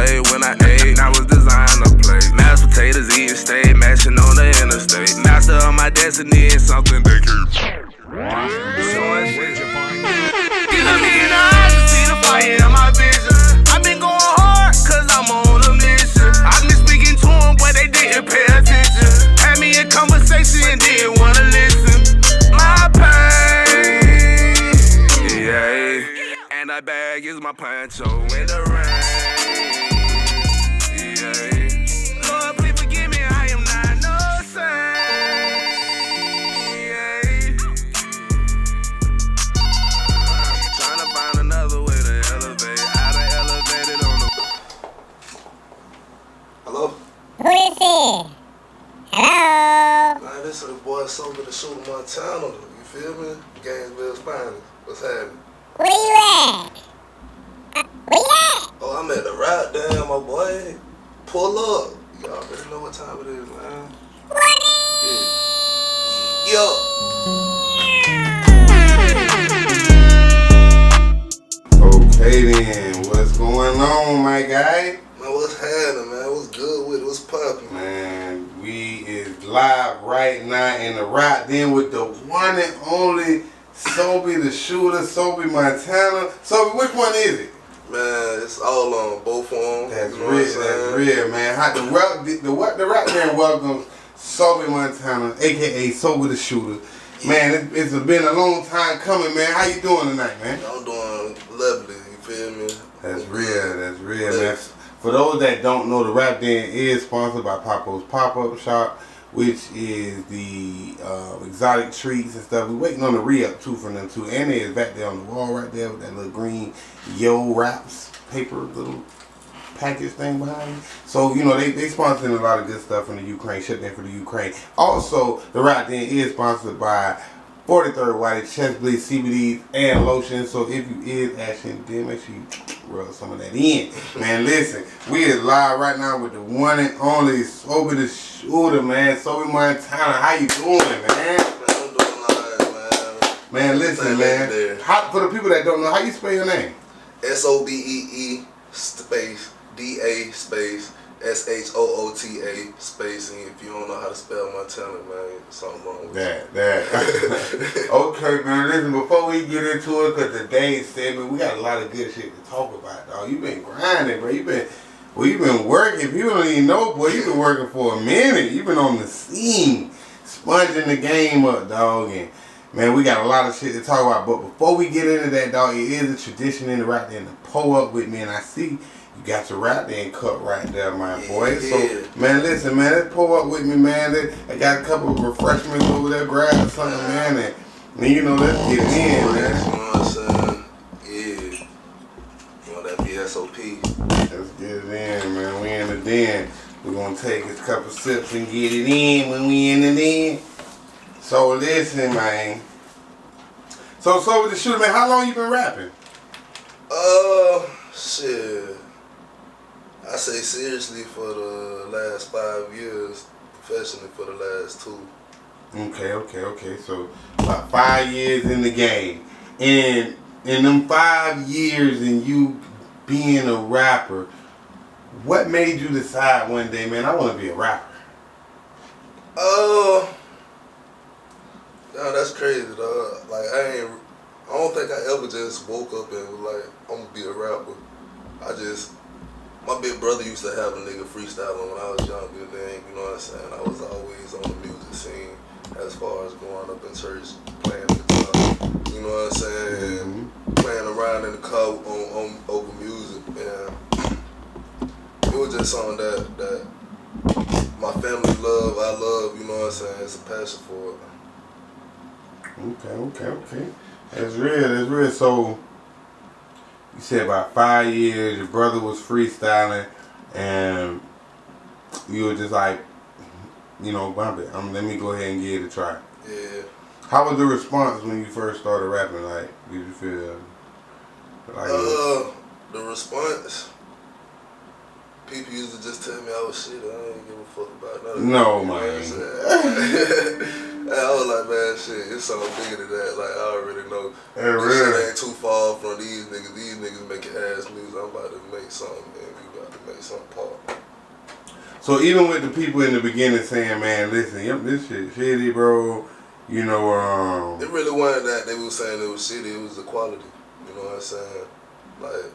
way when I ate. I was designed to play. Mashed potatoes eating steak, mashing on the interstate. Master of my destiny is something they keep showing shit. You look me in the eyes and see the fire in my vision. I've been going hard cause I'm on a mission. I've been speaking to them but they didn't pay attention. Had me in conversation and didn't wanna listen. My pain, yeah. And that bag is my poncho in the rain, yeah. Lord, please forgive me, I am not no saint, yeah. Trying to find another way to elevate. I done elevated on the. Hello? Who is it? Hello? Man, this is the boy SobeeDaShoota Montana. You feel me? Gainesville Spanish. What's happening? Where you at? Where you at? Oh, I'm at the RapDen, my boy. Pull up. Y'all already know what time it is, man. Yeah. Okay then, what's going on, my guy? Man, what's happening, man? What's good with it? What's poppin'? Man, we is live right now in the RapDen with the one and only SobeeDaShoota, Sobee Montana. Sobee, which one is it? Man, it's all on both of them. That's you know real, that's real, man. The RapDen welcomes Sobee Montana, aka SobeeDaShoota. Man, it's been a long time coming, man. How you doing tonight, man? I'm doing lovely, you feel me? That's real, man. For those that don't know, the RapDen is sponsored by Papo's Pop-Up Shop, which is the exotic treats and stuff. We're waiting on the re-up too from them too. And it is back there on the wall right there with that little green Yo Wraps paper little package thing behind it. So, you know, they sponsoring a lot of good stuff from the Ukraine, shipped in for the Ukraine. Also, the RapDen is sponsored by 43rd White Chest Bleed CBDs and lotion. So if you is asking, then make sure you rub some of that in. Man, listen, we is live right now with the one and only SobeeDaShoota, man. Sobee Montana, how you doing, man? Man, I'm doing alright, man. Man, listen, man. For the people that don't know, how you spell your name? SOBEE space DA space SHOOTA space, and if you don't know how to spell Montana, man, something wrong with that. Okay, man, listen, before we get into it, because today's segment, we got a lot of good shit to talk about, dog. You been grinding, bro. You been working. If you don't even know, boy, you been working for a minute. You been on the scene, sponging the game up, dog. And man, we got a lot of shit to talk about. But before we get into that, dog, it is a tradition in the RapDen to pull up with me, and I see you got your RapDen cup right there, my boy. Yeah. So, man, listen, man, let's pull up with me, man. I got a couple of refreshments over there, grab something, man, and you know, let's get it in, man. You know what I'm saying? Yeah. You want that VSOP? Let's get it in, man. We in the den. We're gonna take a couple sips and get it in when we in the den. So listen, man. So SobeeDaShoota, man, how long you been rapping? Shit. I say seriously for the last 5 years, professionally for the last 2. Okay. So about 5 years in the game. And in them 5 years and you being a rapper, what made you decide one day, man, I want to be a rapper? No, that's crazy, dog. Like, I don't think I ever just woke up and was like, I'm gonna be a rapper. My big brother used to have a nigga freestyling when I was younger, then, you know what I'm saying, I was always on the music scene as far as growing up in church, playing the guitar, you know what I'm saying, playing around in the car on open music, and it was just something that my family love, I love, you know what I'm saying, it's a passion for it. Okay. That's real. So, you said about 5 years, your brother was freestyling, and you were just like, you know, bump it. Let me go ahead and give it a try. Yeah. How was the response when you first started rapping? Like, did you feel like the response? People used to just tell me I was shit. I didn't give a fuck about nothing. No, you know man. I was like, man, shit, it's something bigger than that. Like, I already know. Hey, This really? shit ain't too far from these niggas. These niggas making ass music. I'm about to make something, man. We about to make something pop. So even with the people in the beginning saying, man, listen, yep, this shit shitty, bro. You know, It really wasn't that they was saying it was shitty. It was the quality. You know what I'm saying? Like,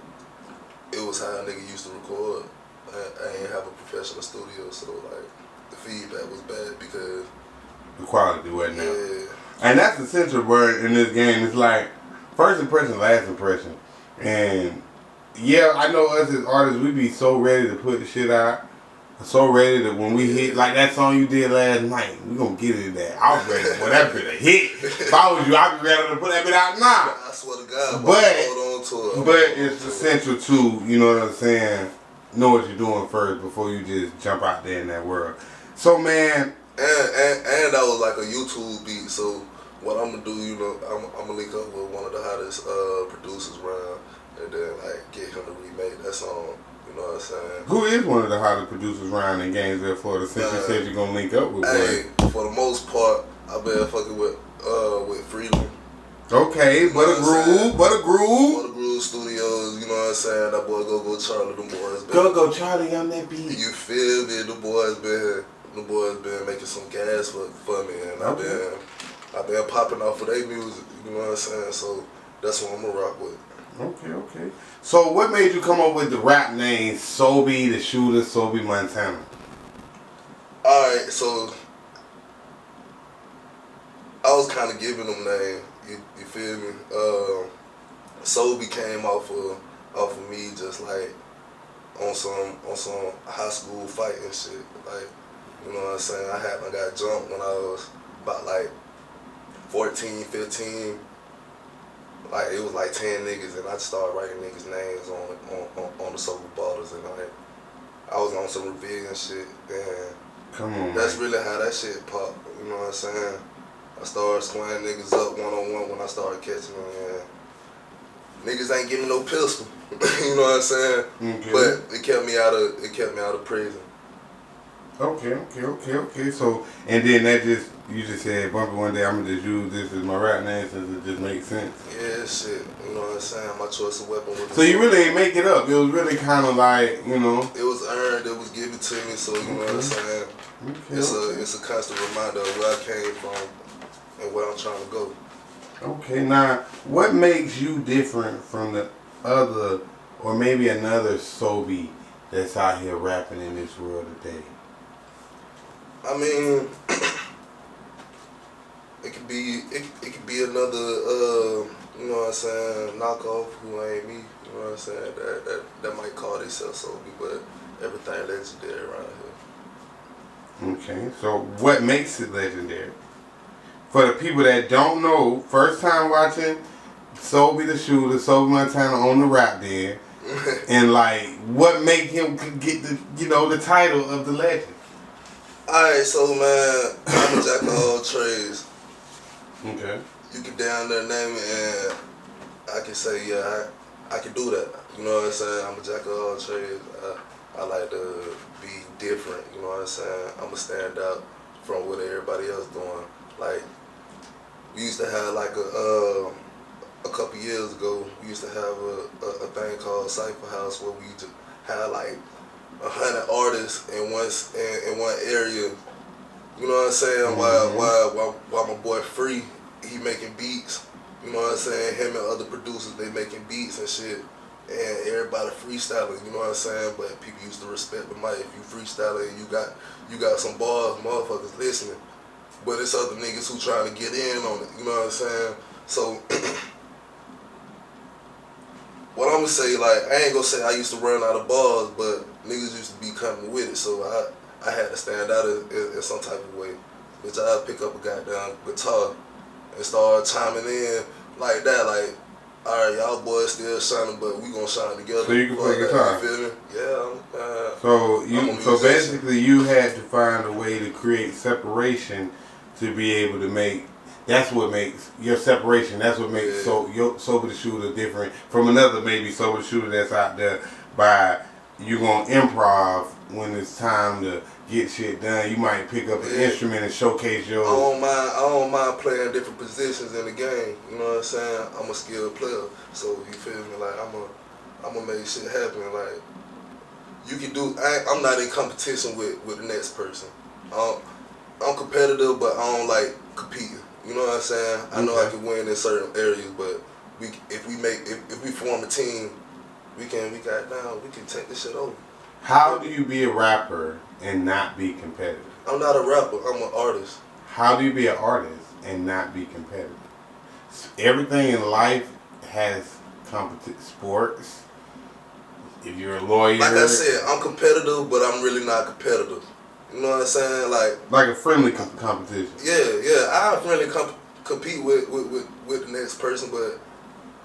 it was how a nigga used to record. I ain't have a professional studio, so like the feedback was bad because the quality wasn't there. yeah. And that's the central word in this game. It's like first impression, last impression. And yeah, I know us as artists, we be so ready to put the shit out. So ready that when we hit, like that song you did last night, we gonna get it that. I was ready for that bit a hit. If I was you, I'd be ready to put that bit out now. I swear to God, But hold on to it. But it's essential to, you know what I'm saying, know what you're doing first before you just jump out there in that world. So man, and that was like a YouTube beat. So what I'm gonna do, you know, I'm gonna link up with one of the hottest producers around, and then like get him to remake that song. You know what I'm saying? Who is one of the hottest producers around in Gainesville, Florida? Since you said you're gonna link up with one. For the most part, I've been fucking with Freedom. Okay, but a groove. For the Groove Studios, you know what I'm saying? That boy Go Charlie, them boys been Go Charlie on that beat. You feel me? The boys been making some gas for me, and I've been popping off of their music. You know what I'm saying? So that's what I'm gonna rock with. Okay. So what made you come up with the rap name SobeeDaShoota, Sobey Montana? Alright, so I was kind of giving them name. You feel me? Sobey came off of me just like on some high school fighting shit. Like, you know what I'm saying? I got jumped when I was about like 14, 15. Like, it was like 10 niggas, and I started writing niggas' names on the sober bottles, and like, I was on some rebellion shit, and come on, that's man. really how that shit popped. You know what I'm saying? I started squaring niggas up one-on-one when I started catching them, and niggas ain't giving no pistol. You know what I'm saying? Okay. But it kept me out of prison. Okay. So, and then you just said, Bumpy, one day I'm gonna just use this as my rap name since it just makes sense. Yeah, shit. You know what I'm saying? My choice of weapon was. So you really ain't make it up. It was really kind of like, you know. It was earned. It was given to me. So you know what I'm saying? It's a constant reminder of where I came from and where I'm trying to go. Okay, now what makes you different from the other, or maybe another Sobey that's out here rapping in this world today? I mean, it could be another you know what I'm saying, knockoff who ain't me. You know what I'm saying? That might call themselves Sobey, but everything legendary around here. Okay, so what makes it legendary? For the people that don't know, first time watching SobeeDaShoota, Sobey Montana on the RapDen, and like, what made him get the title of the legend? Alright, so man, I'm a jack of all trades. Okay. You can down there name it, and I can say, yeah, I can do that. You know what I'm saying? I'm a jack of all trades. I like to be different. You know what I'm saying? I'm going to stand out from what everybody else doing. Like, we used to have like a couple years ago, we used to have a thing called Cypher House where we just had like 100 artists in one area. You know what I'm saying? Mm-hmm. While my boy Free, he making beats. You know what I'm saying? Him and other producers, they making beats and shit. And everybody freestyling, you know what I'm saying? But people used to respect the mic. If you freestyling, you got some bars, motherfuckers listening. But it's other niggas who trying to get in on it, you know what I'm saying? So what I'm gonna say, like, I ain't gonna say I used to run out of bars, but niggas used to be coming with it, so I had to stand out in some type of way. Bitch, I'd pick up a goddamn guitar and start chiming in like that, like, alright, y'all boys still shining, but we gonna shine together. So you can play guitar? You feel me? Yeah. So basically you had to find a way to create separation to be able to make. That's what makes your separation. That's what makes your SobeeDaShoota different from another maybe SobeeDaShoota that's out there. By you gonna improv when it's time to get shit done. You might pick up an instrument and showcase your. I don't mind playing different positions in the game. You know what I'm saying? I'm a skilled player, so you feel me? Like I'm gonna make shit happen. Like you can do. I'm not in competition with the next person. I'm competitive, but I don't like competing. You know what I'm saying? I know I can win in certain areas, but if we form a team, we can take this shit over. How do you be a rapper and not be competitive? I'm not a rapper. I'm an artist. How do you be an artist and not be competitive? Everything in life has competition. Sports. If you're a lawyer. Like I said, I'm competitive, but I'm really not competitive. You know what I'm saying? Like a friendly competition. Yeah. I friendly compete with the next person, but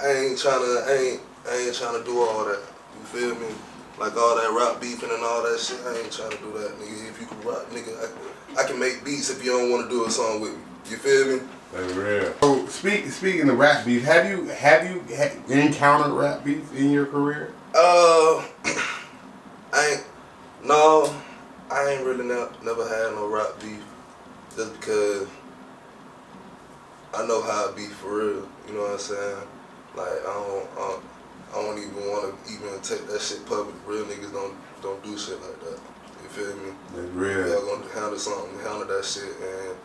I ain't trying to do all that. You feel me? Like all that rap beefing and all that shit. I ain't trying to do that, nigga. If you can rock, nigga, I can make beats if you don't want to do a song with me. You feel me? That's real. So speaking of rap beef, have you encountered rap beef in your career? I ain't really never had no rap beef, just because I know how it be for real. You know what I'm saying? Like I don't even want to even take that shit public. Real niggas don't do shit like that. You feel me? That's real. Y'all gonna handle that shit and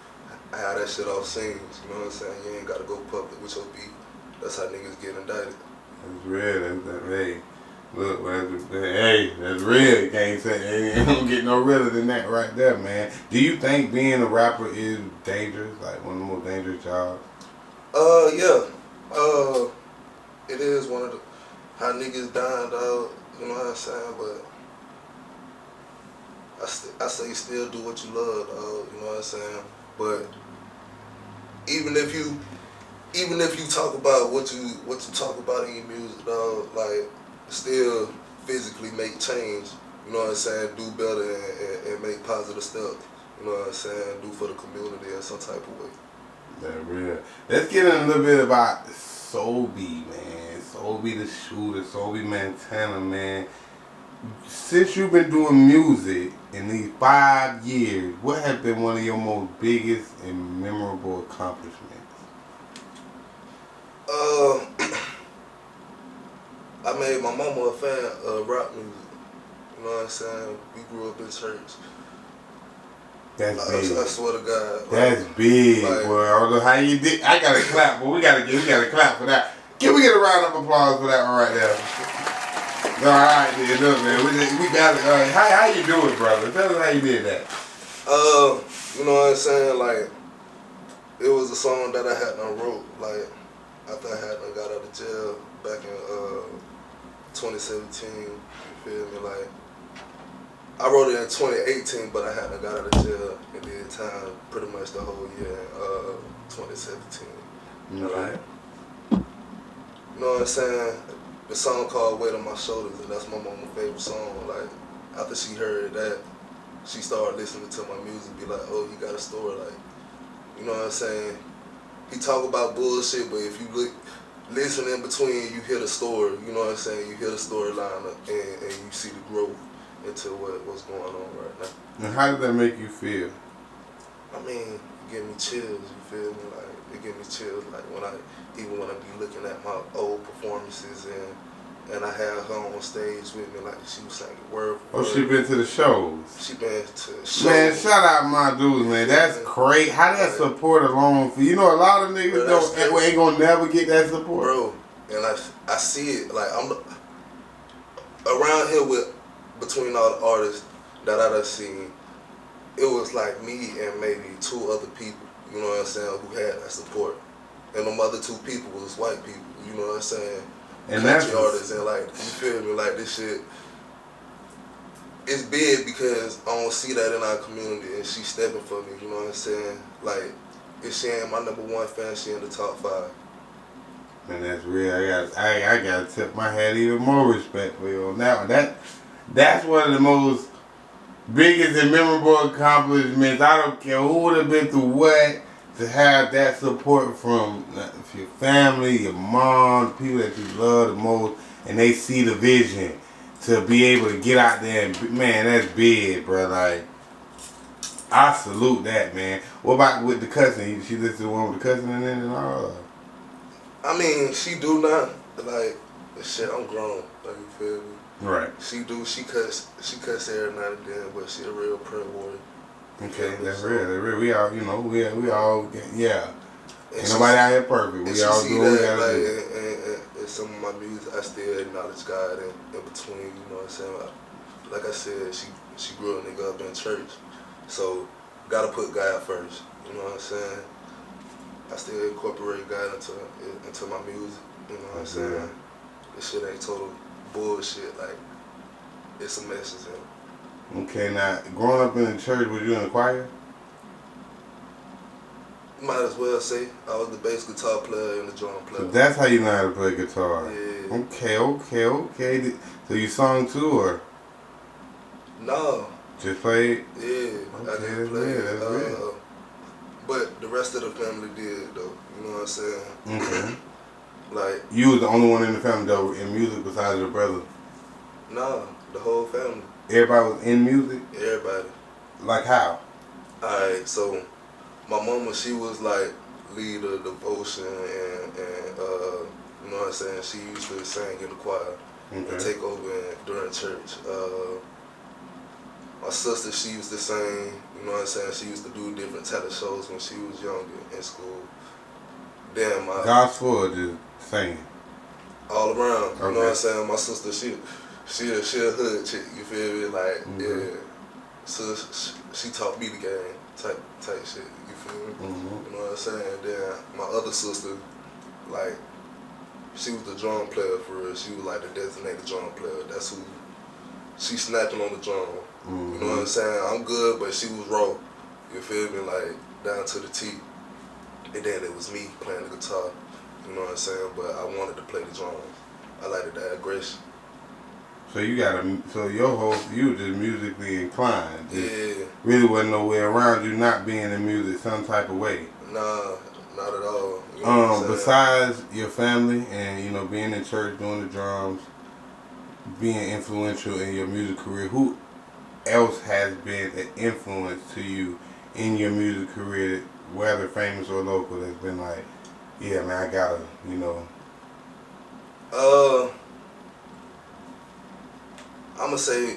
have that shit off scenes. You know what I'm saying? You ain't gotta go public with your beef. That's how niggas get indicted. That's real. That's hey. Look, that's real. You can't say you don't get no realer than that right there, man. Do you think being a rapper is dangerous? Like one of the most dangerous jobs? Yeah. It is one of the how niggas dying, dog. You know what I'm saying? But I say still do what you love, dog. You know what I'm saying? But even if you talk about what you talk about in your music, dog, like still physically make change. You know what I'm saying? Do better and make positive steps. You know what I'm saying? Do for the community in some type of way. That's real. Let's get in a little bit about Sobee, man. SobeeDaShoota, Sobee Montana, man. Since you've been doing music in these 5 years, what has been one of your most biggest and memorable accomplishments? I made my mama a fan of rap music. You know what I'm saying? We grew up in church. That's big. I swear to God. That's big, boy. I don't know how you did. I gotta clap, but we gotta clap for that. Can we get a round of applause for that one right there? All right, then, look, man. We got it. How you do it, brother? Tell us how you did that. You know what I'm saying? Like, it was a song that I had done wrote. Like, after I had done got out of jail back in 2017. You feel me? Like, I wrote it in 2018, but I had done got out of jail and did time pretty much the whole year in 2017. Okay. Like, you know what I'm saying? The song called Weight on My Shoulders, and that's my mama's favorite song. Like, after she heard that, she started listening to my music, be like, oh, you got a story. Like, you know what I'm saying? He talk about bullshit, but if you listen in between, you hear the story. You know what I'm saying? You hear the storyline and you see the growth into what's going on right now. And how did that make you feel? I mean, it give me chills, you feel me? Like, it give me chills, like when I be looking at my old performances and I had her on stage with me, like she was singing word for word. Oh, she been to the shows? She been to shows. Man, shout out my dudes, man. That's great. How that support alone for you know a lot of niggas ain't gonna never get that support. Bro, and I see it, like I'm around here between all the artists that I done seen, it was like me and maybe 2 other people, you know what I'm saying, who had that support. And them other 2 people was white people, you know what I'm saying? And country artists, and like, you feel me, like this shit, it's big because I don't see that in our community and she stepping for me, you know what I'm saying? Like, if she ain't my #1 fan, she in the top 5. Man, that's real. I gotta tip my hat even more respect for you on that one. That's one of the most biggest and memorable accomplishments. I don't care who would have been through what, to have that support from your family, your mom, people that you love the most, and they see the vision to be able to get out there and, man, that's big, bro. Like, I salute that, man. What about with the cousin? She listen to the one with the cousin in it and all? I mean, she do not like shit. I'm grown. Like you feel me? Right. She do. She cuss every now and then, but she a real prayer warrior. Okay, that's real. That's real. We all, you know, we all, yeah. Ain't nobody out here perfect. We all do what we gotta do. And some of my music, I still acknowledge God in between. You know what I'm saying? Like I said, she grew a nigga up in church, so gotta put God first. You know what I'm saying? I still incorporate God into my music. You know what I'm saying? This shit ain't total bullshit. Like it's a message in it. Okay, now growing up in the church, was you in the choir? Might as well say I was the bass guitar player and the drum player. So that's how you know how to play guitar. Yeah. Okay. So you sung too, or No. just played? Yeah, Okay, I didn't play. that's real. But the rest of the family did though. You know what I'm saying? Okay. Like You was the only one in the family though in music besides your brother. nah, the whole family. Everybody was in music. Everybody. Like how? Alright, so my mama, she was like leader of devotion and you know what I'm saying, she used to sing in the choir and take over during church. My sister, she used to sing, you know what I'm saying, she used to do different talent shows when she was younger in school. Then my Gospel or just singing? all around, you know what I'm Okay. saying, my sister, she a hood chick, you feel me, like, yeah. So she taught me the game, type shit, you feel me? You know what I'm saying? Then my other sister, like, she was the drum player for real. She was like the designated drum player. That's who, she snapping on the drum. You know what I'm saying? I'm good, but she was raw. You feel me? Like, down to the T. And then it was me playing the guitar. You know what I'm saying? But I wanted to play the drums. I liked the aggression. So you you were just musically inclined. Yeah. Really wasn't no way around you not being in music some type of way. Nah, not at all. You know what I'm saying? Besides your family and, you know, being in church, doing the drums, being influential in your music career, who else has been an influence to you in your music career, whether famous or local, that's been like, yeah, man, I gotta, you know. I'ma say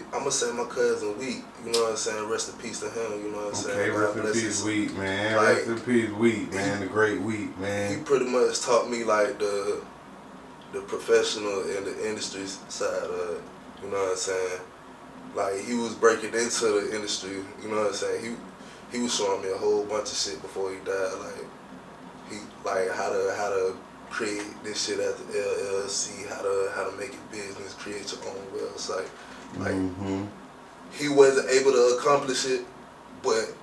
my cousin Wheat, you know what I'm saying? Rest in peace to him, you know what I'm saying? Okay, rest in peace, Wheat, man. Rest in peace, Wheat, man. The great Wheat, man. He pretty much taught me like the professional and the industry side of it, you know what I'm saying? Like he was breaking into the industry, you know what I'm saying? He was showing me a whole bunch of shit before he died, like how to create this shit as an LLC, how to make it business, create your own website. Like he wasn't able to accomplish it, but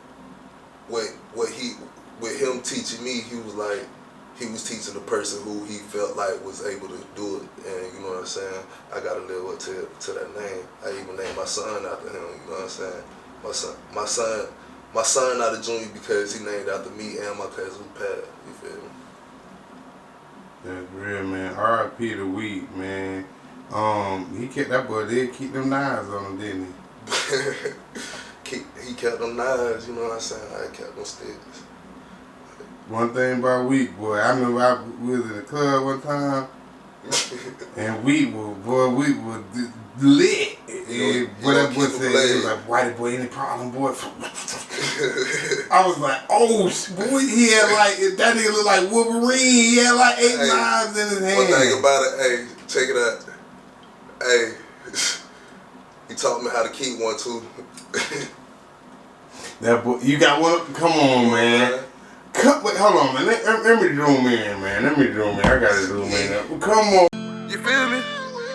with him teaching me, he was teaching the person who he felt like was able to do it. And you know what I'm saying? I gotta live up to that name. I even named my son after him, you know what I'm saying? My son not a junior because he named after me and my cousin who passed, you feel me? That's real, man. R.I.P. to Wheat, man. He kept that boy did keep them knives on him, didn't he? He kept them knives, you know what I'm saying? I kept them sticks. One thing about Wheat, boy, I remember we was in the club one time, and Wheat was lit. And what that boy said, he was like, "Whitey boy, any problem, boy?" I was like, "Oh, boy, he had like that nigga look like Wolverine. He had like 8 knives in his hand." One thing about it, hey, check it out. Hey, he taught me how to keep one too. That boy, you got one? Come on, man. Wait, hold on, man. Let me zoom in, man. I gotta zoom in. Come on. You feel me?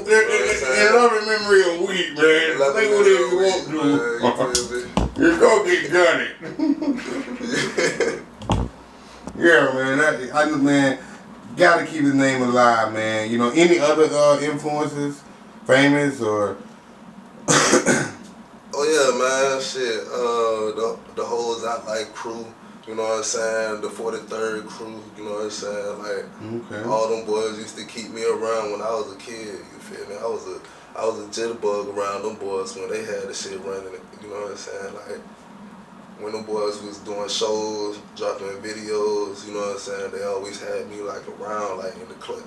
And loving memory of Wheat, man. Say whatever you want to. You're gonna get gutted. Yeah, man. Man, gotta keep his name alive, man. You know, any other influences, famous or? Oh yeah, man. Shit. The Hoes Out Like crew. You know what I'm saying? The 43rd crew, you know what I'm saying? Like, all them boys used to keep me around when I was a kid, you feel me? I was a jitterbug around them boys when they had the shit running, you know what I'm saying? Like, when the boys was doing shows, dropping videos, you know what I'm saying, they always had me like around, like in the clip.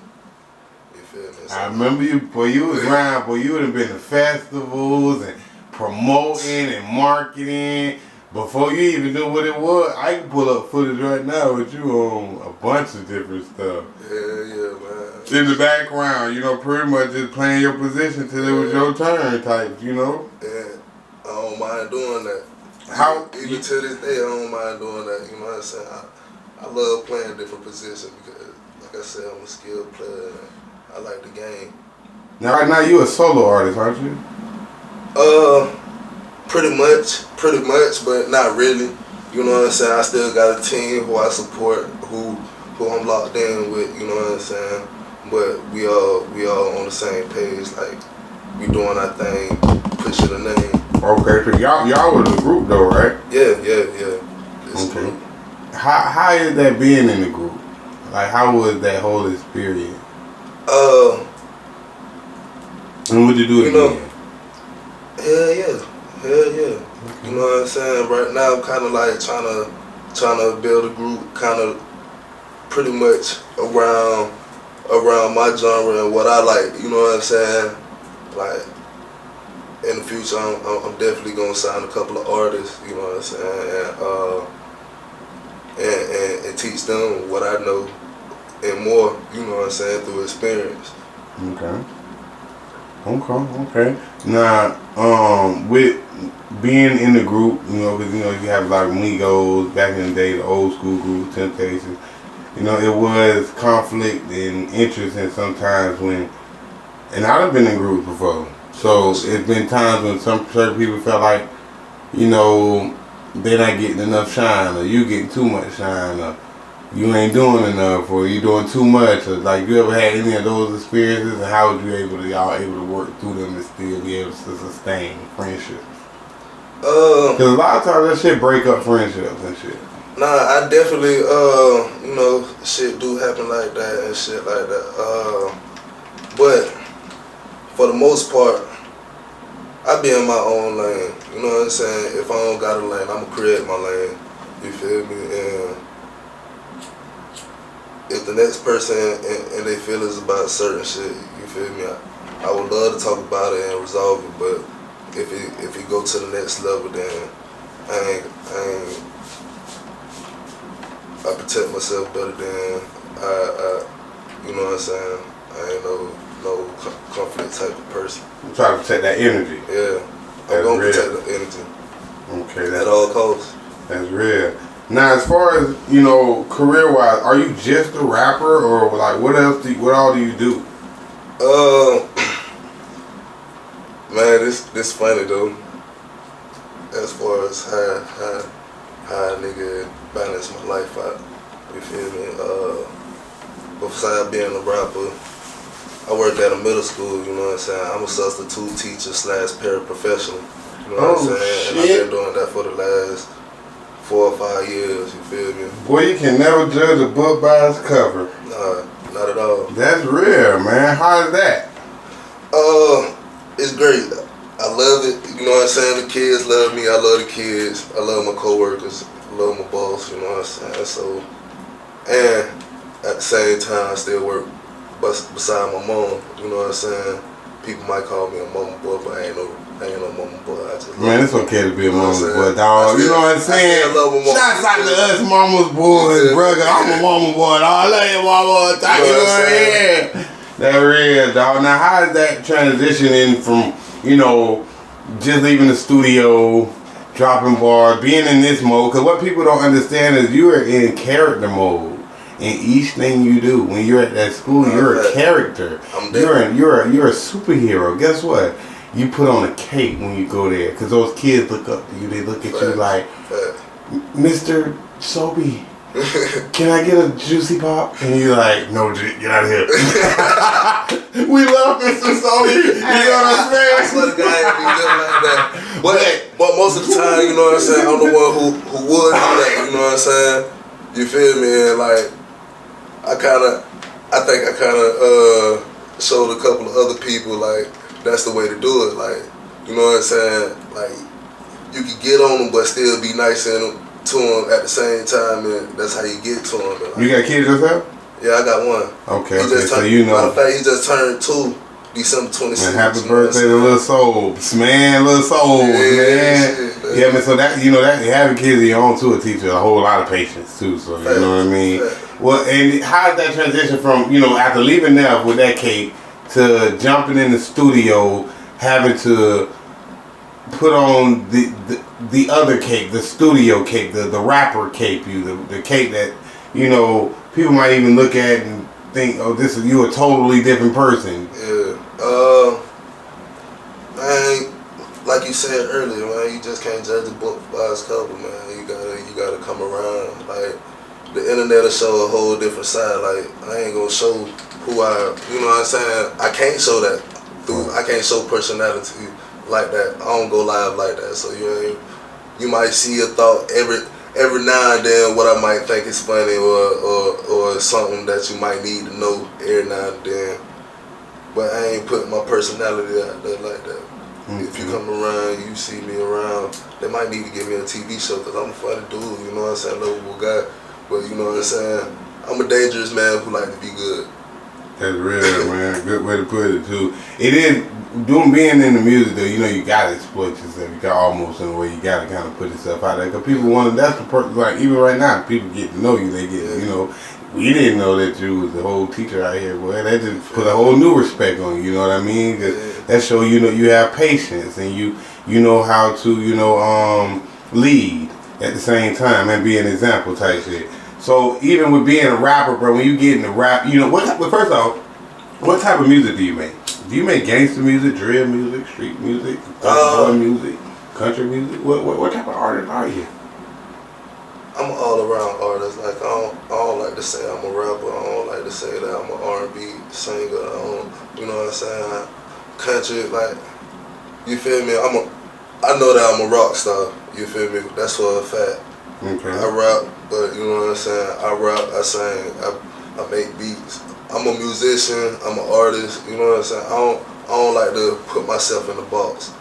You feel me? So, I remember you, boy, you was around, boy, you would have been to festivals and promoting and marketing. Before you even knew what it was, I can pull up footage right now with you on a bunch of different stuff. Yeah, man. In the background, you know, pretty much just playing your position till it was your turn type, you know? And I don't mind doing that. Even to this day, I don't mind doing that, you know what I'm saying? I love playing different positions because, like I said, I'm a skilled player and I like the game. Now, right now, you a solo artist, aren't you? Pretty much, but not really. You know what I'm saying? I still got a team who I support, who I'm locked in with. You know what I'm saying? But we all on the same page. Like we doing our thing, pushing the name. Okay, so y'all was a group though, right? Yeah. Okay. How is that being in the group? Like, how was that whole experience? And would you do it again? Hell yeah. Okay. You know what I'm saying? Right now, I'm kind of like trying to build a group, kind of pretty much around my genre and what I like. You know what I'm saying? Like in the future, I'm definitely gonna sign a couple of artists. You know what I'm saying? And teach them what I know and more. You know what I'm saying? Through experience. Okay. Now, with being in the group, you know, because you know you have a lot of Migos back in the day, the old school group, Temptations. You know, it was conflict and interest, and sometimes when, and I've been in groups before, so it's been times when certain people felt like, you know, they're not getting enough shine, or you getting too much shine, or you ain't doing enough, or you doing too much, or like you ever had any of those experiences, and how would you y'all able to work through them and still be able to sustain friendships? Because a lot of times that shit break up friendships and shit. Nah, I definitely, you know, shit do happen like that and shit like that. But for the most part, I be in my own lane. You know what I'm saying? If I don't got a lane, I'ma create my lane. You feel me? And if the next person and they feelings about certain shit, you feel me? I would love to talk about it and resolve it, but if it go to the next level, then I protect myself better than I you know what I'm saying? I ain't no conflict type of person. You try to protect that energy. Yeah, I'm gonna protect the energy. Okay, at all costs. That's real. Now, as far as, you know, career-wise, are you just a rapper, or like what all do you do? Man, this funny though. As far as how a nigga balance my life out, you feel me? Besides being a rapper, I work at a middle school. You know what I'm saying? I'm a substitute teacher / paraprofessional. You know what I'm saying? Shit. And I've been doing that for the last 4 or 5 years, you feel me? Boy, you can never judge a book by its cover. Nah, not at all. That's real, man. How is that? It's great. I love it. You know what I'm saying? The kids love me. I love the kids. I love my coworkers. I love my boss. You know what I'm saying? So, and at the same time, I still work beside my mom. You know what I'm saying? People might call me a mama boy, but I ain't no mama boy. I just man, it's okay to be a mama's boy, dog. You know what I'm saying? Shouts out to us mama's boys, brother. I'm a mama boy, dog. I love you, mama. Thank you, man. That real, dog. Now, how is that transitioning from, you know, just leaving the studio, dropping bars, being in this mode? Because what people don't understand is you are in character mode. In each thing you do, when you're at that school, you're a character. You're a superhero. Guess what? You put on a cape when you go there, because those kids look up to you. They look at you like, Mr. Sobey, can I get a juicy pop? And you're like, no, get out of here. We love Mr. Sobey. You know what I'm saying? I swear to God, it be just like that. But most of the time, you know what I'm saying, I'm the one who would do that. You know what I'm saying? You feel me? And like, I think I showed a couple of other people like that's the way to do it. Like, you know what I'm saying? Like, you can get on them, but still be nice to them at the same time, and that's how you get to them. You got kids yourself? Yeah, I got one. Okay, so you know. Matter of fact, he just turned 2, December 26th. Man, happy birthday to little Sobes, man, little Sobes, man. Yeah, man. So that that having kids of your own too will teach you a whole lot of patience too. So you know what I mean. Well, and how did that transition from after leaving there with that cake to jumping in the studio, having to put on the other cake, the studio cake, the rapper cake, the cake that people might even look at and think, oh, you a totally different person. Yeah. Man, like you said earlier, man, you just can't judge a book by its cover, man. You gotta come around. Like, the internet will show a whole different side. Like, I ain't gonna show who you know what I'm saying? I can't show that. I can't show personality like that. I don't go live like that. So you might see a thought every now and then what I might think is funny or something that you might need to know every now and then. But I ain't putting my personality out there like that. Mm-hmm. If you come around, you see me around, they might need to give me a TV show because I'm a funny dude, you know what I'm saying, lovable guy. But you know what I'm saying, I'm a dangerous man who like to be good. That's real, man. Good way to put it too. It is being in the music though. You gotta exploit yourself. You got almost in a way. You gotta kind of put yourself out there because people want to. That's the person. Like even right now, people get to know you. They get we didn't know that you was the whole teacher out here, boy. That just put a whole new respect on you. You know what I mean? That show you have patience and you know how to lead at the same time and be an example type shit. So even with being a rapper, bro, when you get into rap, first off, what type of music do you make? Do you make gangster music, drill music, street music, boy music, country music? What type of artist are you? I'm an all-around artist. Like I don't like to say I'm a rapper. I don't like to say that I'm an R&B singer. You know what I'm saying? Country, like, you feel me? I know that I'm a rock star. You feel me? That's for a fact. Okay. I rap, but you know what I'm saying? I rap, I sing, I make beats. I'm a musician, I'm an artist, you know what I'm saying? I don't like to put myself in a box.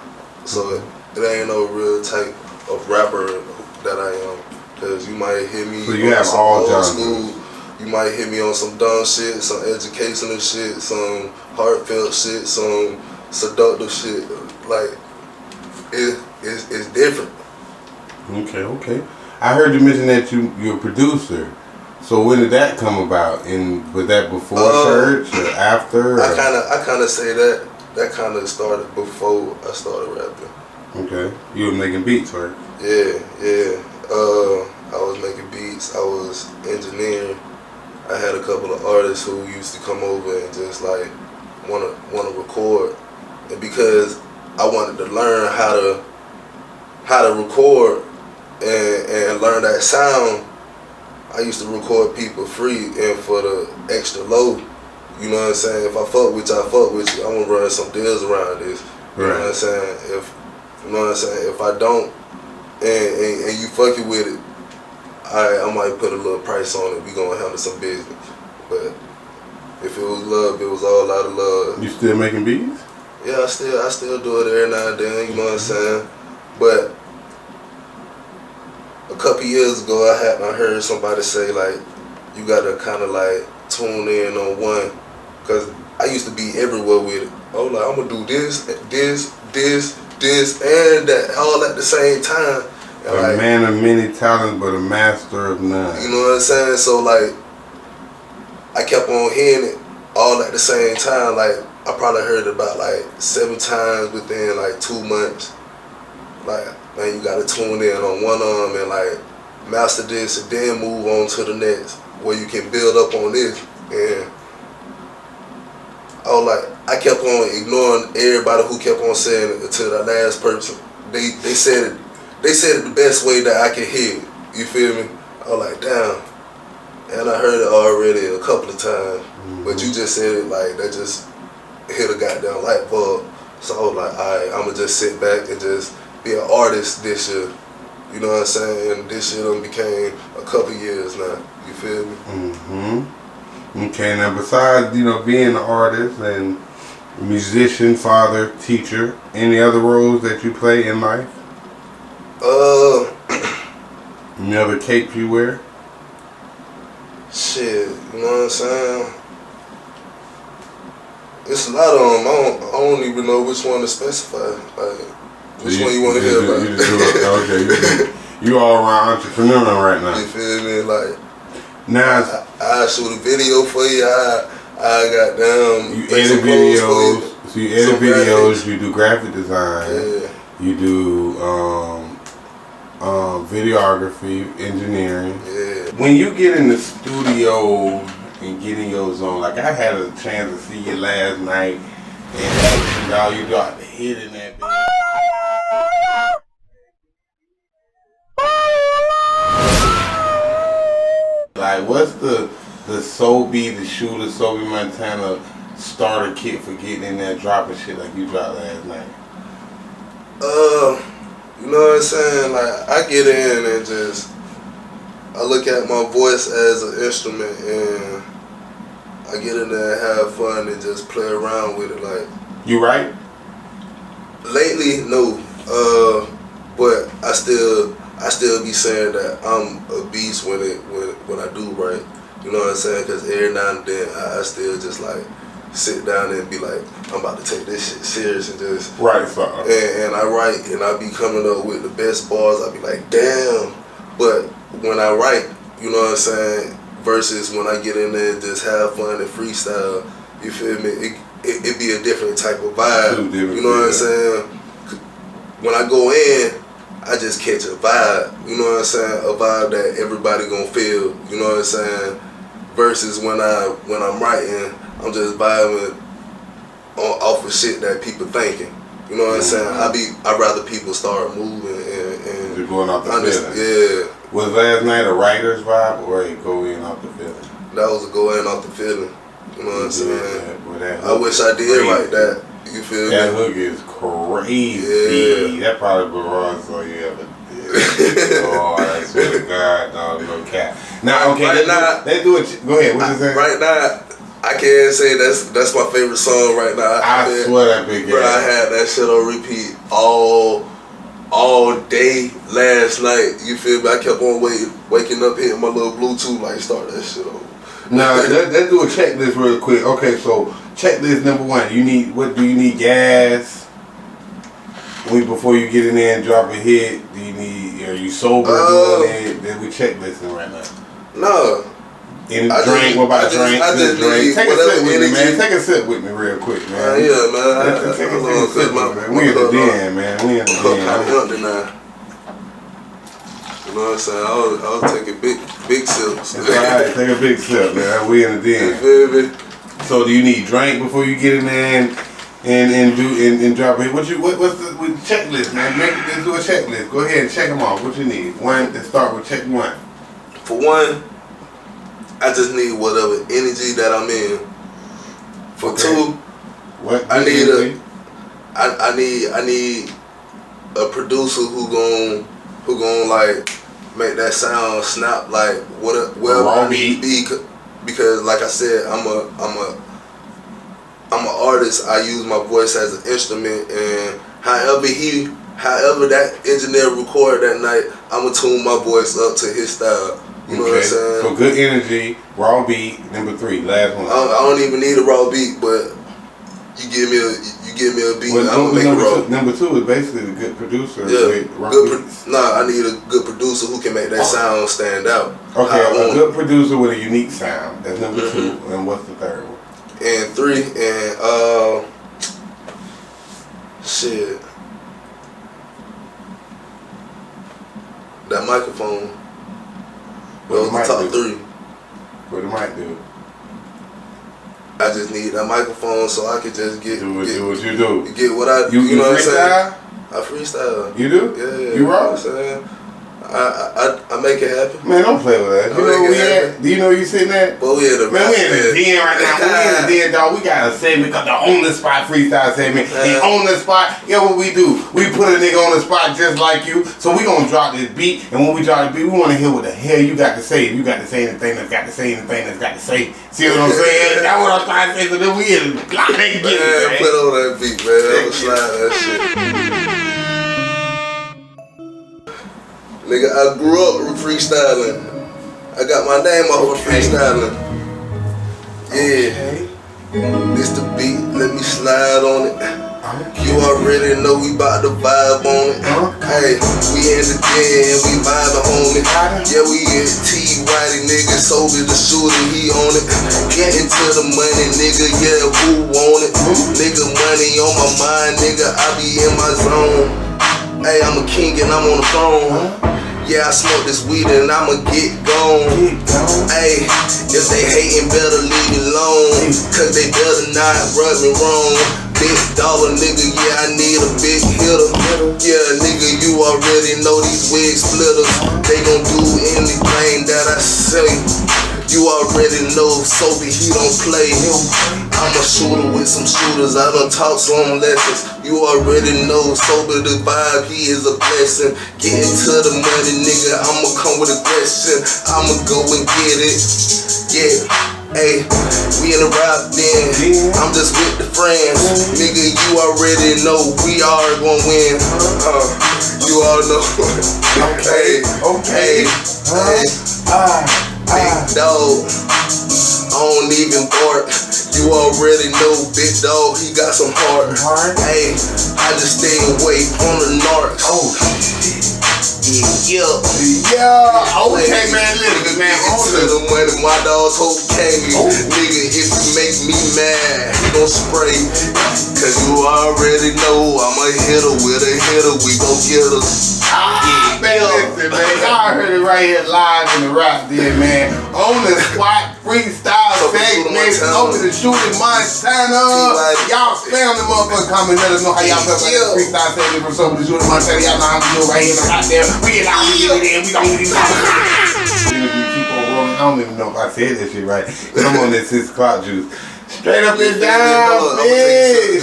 So it ain't no real type of rapper that I am. Cause you might hear me on some old school, you might hear me on some dumb shit, some educational shit, some heartfelt shit, some seductive shit. Like, it's different. Okay. I heard you mention that you're a producer. So when did that come about? And was that before church or after? Or? I kind of say that kind of started before I started rapping. Okay. You were making beats, right? Yeah. I was making beats. I was engineering. I had a couple of artists who used to come over and just like want to record, and because I wanted to learn how to record and learn that sound, I used to record people free and for the extra low. You know what I'm saying? If I fuck with you, I fuck with you. I'm gonna run some deals around this. You know what I'm saying? If I don't and you fucking with it, I might put a little price on it. We gonna handle some business. But if it was love, it was all out of love. You still making beats? Yeah, I still do it every now and then. You know what I'm saying? But a couple years ago, I heard somebody say like, you gotta kind of like tune in on one, cause I used to be everywhere with it. I was like, I'm gonna do this, and that all at the same time. A man of many talents, but a master of none. You know what I'm saying? So like, I kept on hearing it all at the same time. Like, I probably heard it about like 7 times within like 2 months. Like, man, you gotta tune in on one arm and like master this and then move on to the next, where you can build up on this. And I was like, I kept on ignoring everybody who kept on saying it until the last person. They said it the best way that I could hear it. You feel me? I was like, damn. And I heard it already a couple of times. Mm-hmm. But you just said it like that, just hit a goddamn light bulb. So I was like, alright, I'ma just sit back and just be an artist this year. You know what I'm saying? And this year done became a couple years now. You feel me? Mm-hmm. Okay, now besides, being an artist and musician, father, teacher, any other roles that you play in life? Any other capes you wear? Shit, you know what I'm saying? It's a lot of them. I don't even know which one to specify. Like, which one you want to hear about? You all around entrepreneur right now. You feel me? Like, now I shoot a video for you. I got down. You edit videos. So you edit videos. Graphics. You do graphic design. Yeah. You do videography, engineering. Yeah. When you get in the studio and get in your zone, like I had a chance to see you last night, and y'all, you got the hit in that bitch. Like, what's the SobeeDaShoota, Sobey Montana starter kit for getting in there dropping shit like you dropped last night? You know what I'm saying? Like, I get in and just, I look at my voice as an instrument and I get in there and have fun and just play around with it. Like, you write? Lately, no. But I still be saying that I'm a beast when I do write. You know what I'm saying? Because every now and then I still just like sit down and be like, I'm about to take this shit serious and just write something. And I write and I be coming up with the best bars. I be like, damn. But when I write, you know what I'm saying, versus when I get in there and just have fun and freestyle, you feel me? It be a different type of vibe. You know what I'm saying? When I go in, I just catch a vibe. You know what I'm saying? A vibe that everybody gonna feel. You know what I'm saying? Versus when I'm writing, I'm just vibing off of shit that people thinking. You know what I'm saying? I'd rather people start moving and you're going off the feeling. Yeah. Was last night a writer's vibe or a go in off the feeling? That was a go in off the feeling. You know what I'm saying? I wish I did like that. You feel me? That hook is crazy. Yeah. That probably belongs so you ever did. Oh, I swear to God, dog, no cap. Now, okay, let's do it. Go ahead. What you saying? Right now, I can't say that's my favorite song right now. I swear that big. Bro, I had that shit on repeat all day last night. You feel me? I kept on waking up, hitting my little Bluetooth, like start that shit over. Now let's do a checklist real quick. Okay, so checklist number one. What do you need? Gas. Before you get in there and drop a hit, are you sober doing it? Then we checklisting right now. No. Any drink? What about drink? I just drink. need Take a sip with me, man. Take a sip with me real quick, man. Yeah, man. Take a sip with me, man. We in the den, man. We in the den. I'm empty now. You know what I'm saying? I was taking big sips. It's alright. Take a big sip, man. We in the den. You feel me? So do you need drink before you get in there and drop it? What's the checklist, man? Let's do a checklist. Go ahead and check them off. What you need? One. Let's start with check one. For one, I just need whatever energy that I'm in. For two, I need a producer who gon' like make that sound snap like wherever I need to be. Because like I said, I'm an artist. I use my voice as an instrument, and however that engineer recorded that night, I'ma tune my voice up to his style. You know what I'm saying? So good energy, raw beat. Number three, last one. I don't even need a raw beat, but you give me a beat, well, I'm gonna make it raw. Number two is basically the good producer. Yeah, I need a good producer who can make that sound stand out. Okay, a good producer with a unique sound. That's number two. And what's the third one? And three, and shit, that microphone. Those are the top three. What the mic do? I just need that microphone so I can just do what you do. Get what I you know what I'm saying? I freestyle. You do? Yeah. You rock? You know what I'm saying? I make it happen. Man, don't play with that. You know where we at? Do you know where you sitting at? But we in the man, we in the den right now. We in the den, dog. We got a segment called the On The Spot Freestyle segment. And on the spot, yeah, what we do? We put a nigga on the spot just like you. So we gonna drop this beat, and when we drop the beat, we wanna hear what the hell you got to say. If you got to say anything that's got to say anything that's got to say. See what I'm saying? That's what I'm trying to say. So then we in the block. Man, put on that beat, man. I'ma slide that shit. Nigga, I grew up freestyling. I got my name off of freestyling. Yeah. This the beat, let me slide on it. You already know we bout to vibe on it. Hey, we in the den, we vibing on it. Yeah, we in T Whitey, nigga, SobeeDaShoota, he on it. Getting to the money, nigga, yeah, who want it? Nigga, money on my mind, nigga, I be in my zone. Hey, I'm a king and I'm on the throne. Yeah, I smoke this weed and I'ma get gone. Hey, if they hating, better leave me alone. Cause they better not rub me wrong. Big dollar nigga, yeah, I need a big hitter. Yeah, nigga, you already know these wig splitters. They gon' do anything that I say. You already know Sobey, he don't play. I'm a shooter with some shooters, I done taught some lessons. You already know Sobey the vibe, he is a blessing. Getting to the money, nigga, I'ma come with aggression. I'ma go and get it. Yeah, hey, we in the RapDen. I'm just with the friends. Nigga, you already know we are gonna win. You all know. Okay. Big dog, I don't even bark. You already know Big Dog, he got some heart. Hey, I just stay away from the narcs. Oh, yeah. Okay, man, listen, man. To the money, my dogs hope came. Nigga, if you make me mad, he gon' spray. Cause you already know I'm a hitter with a hitter, we gon' get us. Man, listen, man, y'all heard it right here live in the RapDen, man. On the spot freestyle segment, SobeeDaShoota, Montana. Y'all spam them motherfuckers, comment, let us know how y'all feel about this freestyle segment from SobeeDaShoota, Montana. Y'all know how we do it right here in the RapDen. We get out, we get it in, we gon' get it out. Keep on rolling. I don't even know if I said that shit right. Cause I'm on that 6 o'clock juice. Straight up and down, bitch.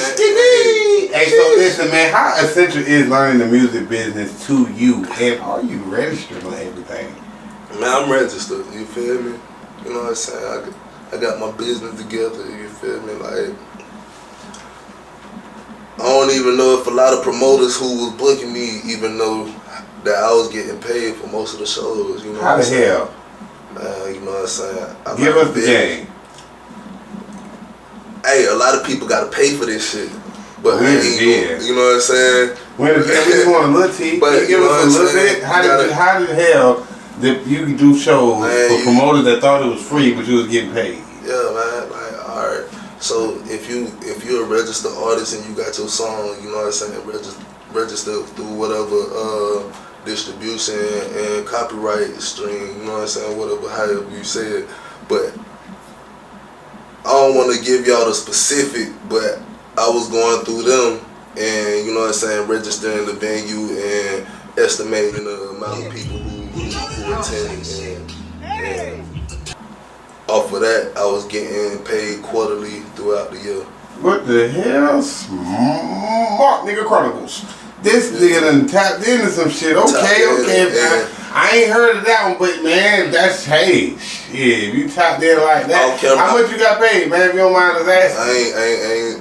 Hey, so listen, man, how essential is learning the music business to you? And are you registered on everything? Man, I'm registered, you feel me? You know what I'm saying? I got my business together, you feel me? Like, I don't even know if a lot of promoters who was booking me even know that I was getting paid for most of the shows, you know how the hell? Man, you know what I'm saying? Give us the game. Hey, a lot of people gotta pay for this shit. But you know what I'm saying? We just want a little tea. But give us a little bit. How the hell did you do shows for promoters that thought it was free, but you was getting paid? Yeah, man. Like, all right. So if you're a registered artist and you got your song, you know what I'm saying, register through whatever distribution and copyright stream, you know what I'm saying, whatever, however you say it. But I don't want to give y'all the specific, but I was going through them and, you know what I'm saying, registering the venue and estimating the amount of people who attend, and off of that, I was getting paid quarterly throughout the year. What the hell? Smart Nigga Chronicles. This nigga done tapped into some shit. Okay. I ain't heard of that one, but man, that's shit. If you tapped in like that, how much you got paid, man? If you don't mind us asking.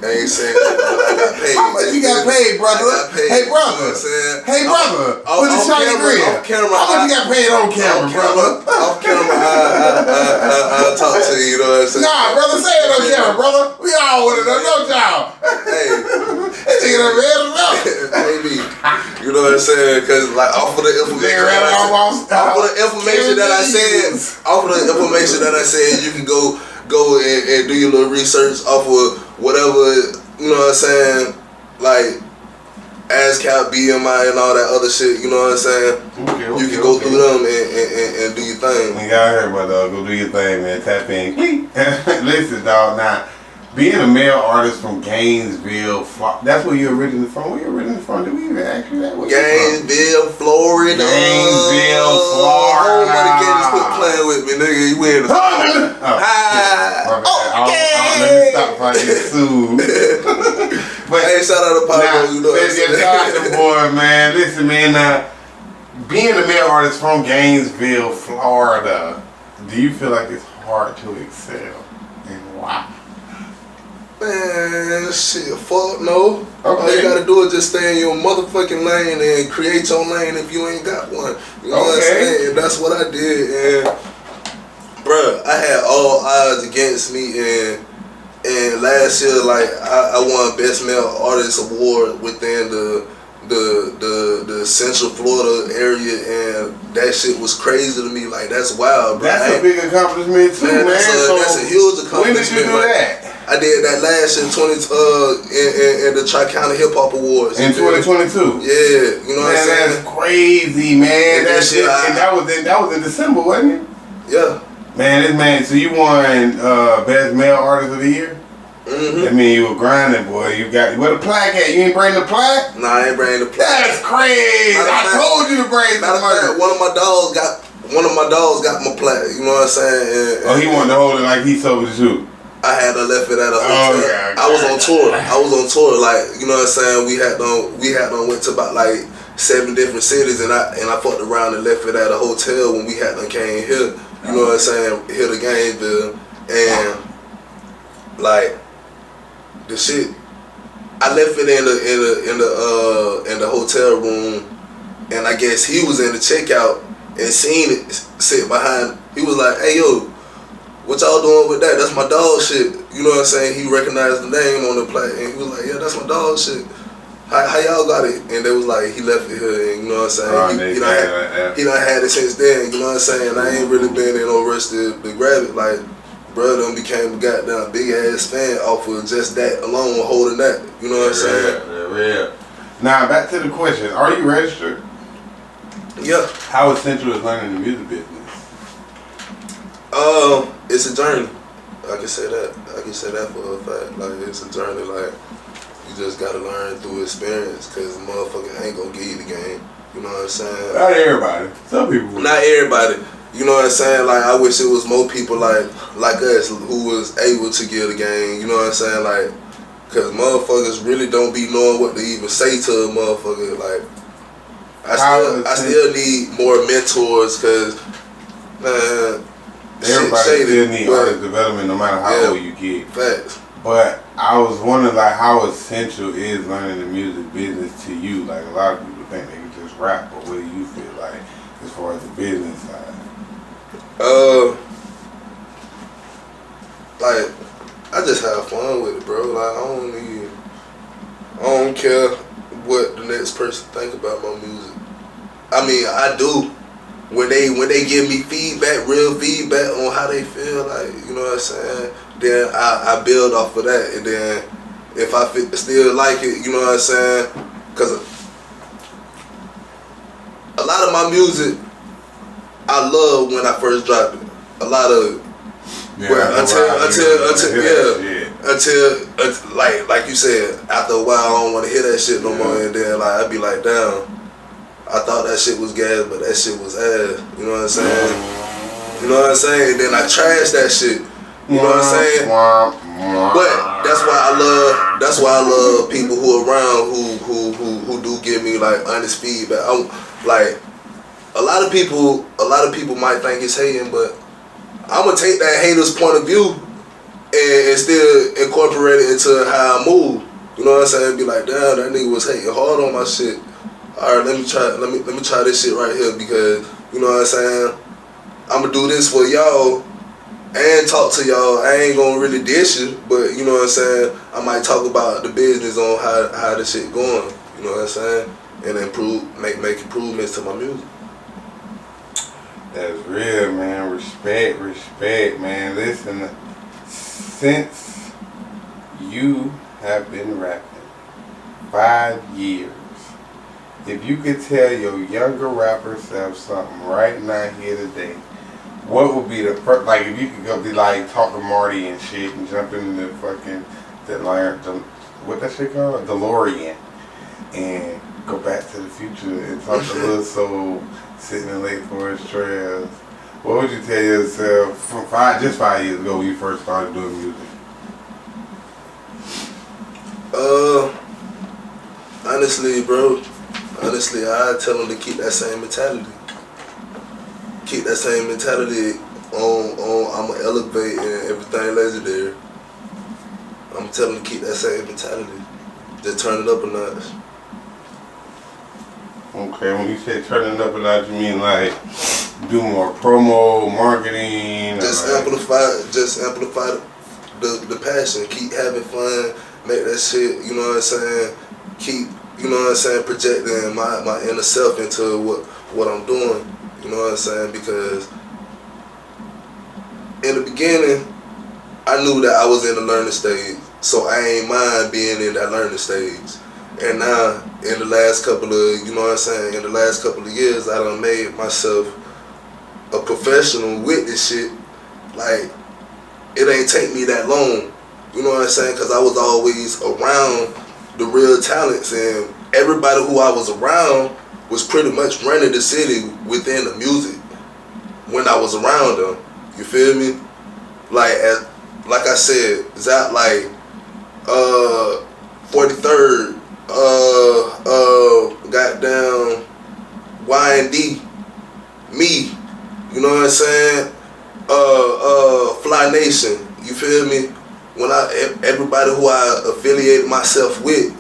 I ain't saying that, but I got paid. How much you got paid, brother? Hey, brother. Hey, brother. With the shiny grill. Off camera. How much you got paid on camera, brother? Off camera, I'll talk to you. You know what I'm saying? Nah, brother, say it on camera, brother. We all want to know, no job. Hey, this nigga done read it up. Maybe. You know what I'm saying? Because like off of the information that I said, you can go and do your little research off of whatever, you know what I'm saying, like ASCAP, BMI, and all that other shit. You know what I'm saying? You can go through them and do your thing. You got here, but go do your thing, man. Tap in. Listen, dog. Now, being a male artist from Gainesville, that's where you're originally from. Where you originally from? Did we even ask you that? Gainesville, Florida. Gainesville, Florida. Quit playing with me, nigga. You in the let me stop if I get sued. But hey, shout out to Pablo. You know what I'm saying? Shout out to the boy, man. Listen, man. Being a male artist from Gainesville, Florida, do you feel like it's hard to excel, and why? Man, shit, fuck no. All you Okay. gotta do is just stay in your motherfucking lane and create your lane if you ain't got one. You know what I'm saying? And that's what I did. And bruh, I had all odds against me. And last year, like I won Best Male Artist Award within the Central Florida area, and that shit was crazy to me. Like that's wild, bro. That's a big accomplishment too, man. That's a huge accomplishment. When did you do that? I did that last year, in the Tri-County Hip Hop Awards. In 2022. Yeah, you know what I'm saying? That's crazy, man. And That shit, and that was in December, wasn't it? Yeah. Man, so you won Best Male Artist of the Year? Mm-hmm. That mean you were grinding, boy. You got where the plaque at? You ain't bring the plaque? Nah, I ain't bringing the plaque. That's crazy. I told you to bring the plaque. One of my dogs got my plaque. You know what I'm saying? Oh, he wanted to hold it like he SobeeDaShoota. I had to left it at a hotel. Okay. I was on tour. Like, you know what I'm saying? We had went to about like 7 different cities, and I fucked around and left it at a hotel when we had done came here. You know what I'm saying? Here to Gainesville, and like the shit. I left it in the hotel room, and I guess he was in the checkout and seen it sit behind. He was like, "Hey yo, what y'all doing with that? That's my dog shit." You know what I'm saying? He recognized the name on the plate, and he was like, "Yeah, that's my dog shit. How y'all got it?" And they was like, he left it here, and you know what I'm saying? He done had it since then. You know what I'm saying? I ain't really been in no rush to grab it. Like, bro, done became a goddamn big ass fan off of just that alone, holding that. You know what I'm saying? Yeah. Now back to the question: are you registered? Yeah. How essential is learning the music business? It's a journey. I can say that. For a fact. Like, it's a journey. Like, you just gotta learn through experience, cause motherfucker ain't gonna give you the game. You know what I'm saying? Not everybody. Some people. Not everybody. You know what I'm saying? Like, I wish it was more people like us who was able to give the game. You know what I'm saying? Like, cause motherfuckers really don't be knowing what to even say to a motherfucker. Like, I still need more mentors, cause everybody still need artist development, no matter how old you get. Facts. But I was wondering, like, how essential is learning the music business to you? Like, a lot of people think they can just rap, but what do you feel like as far as the business side? Like, I just have fun with it, bro. Like, I don't care what the next person think about my music. I mean, I do. When they give me feedback, real feedback on how they feel, like, you know what I'm saying, then I build off of that. And then if I still like it, you know what I'm saying, because a lot of my music I love when I first dropped it. A lot of it. Yeah, until like you said, after a while I don't want to hear that shit no more, and then like I'd be like, damn, I thought that shit was gas, but that shit was ass. You know what I'm saying? You know what I'm saying? And then I trash that shit. You know what I'm saying? But that's why I love people who are around who do give me like honest feedback. Like a lot of people might think it's hating, but I'm gonna take that hater's point of view and still incorporate it into how I move. You know what I'm saying? Be like, damn, that nigga was hating hard on my shit. All right, let me try this shit right here, because you know what I'm saying, I'm gonna do this for y'all and talk to y'all. I ain't gonna really dish you, but you know what I'm saying, I might talk about the business on how the shit going. You know what I'm saying, and make improvements to my music. That's real, man. Respect, man. Listen, since you have been rapping 5 years, if you could tell your younger rapper self something right now here today, what would be the first, like, if you could go be like, talk to Marty and shit and jump in the fucking, what that shit called? DeLorean, and go back to the future and talk to Lil Soul sitting in Lake Forest Trails, what would you tell yourself from 5 years ago when you first started doing music? Honestly, I tell them to keep that same mentality. Keep that same mentality on I'm gonna elevate and everything legendary. I'm I'm telling them to keep that same mentality. Just turn it up a notch. Okay, when you say turn it up a notch, you mean like do more promo, marketing? Just like, amplify the passion. Keep having fun. Make that shit, you know what I'm saying? Keep, you know what I'm saying, projecting my inner self into what I'm doing. You know what I'm saying? Because in the beginning, I knew that I was in the learning stage. So I ain't mind being in that learning stage. And now, in the last couple of, you know what I'm saying, in the last couple of years, I done made myself a professional with this shit. Like, it ain't take me that long. You know what I'm saying? Because I was always around the real talents, and everybody who I was around was pretty much running the city within the music when I was around them. You feel me? Like I said, Zap, like 43rd, goddamn Y&D, me. You know what I'm saying? Fly Nation. You feel me? When everybody who I affiliated myself with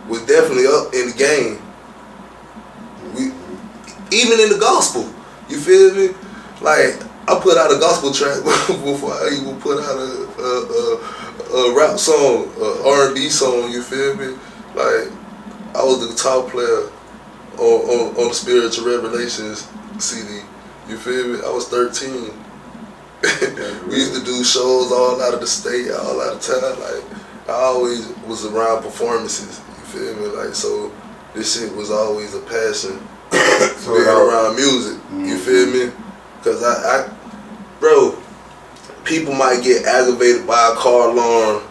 was definitely up in the game. Even in the gospel, you feel me? Like, I put out a gospel track before I even put out a rap song, a R&B song. You feel me? Like, I was the guitar player on the Spiritual Revelations CD. You feel me? I was 13. We used to do shows all out of the state, all out of town. Like, I always was around performances. You feel me? Like, so this shit was always a passion. So being around music. You feel me? Cause bro, people might get aggravated by a car alarm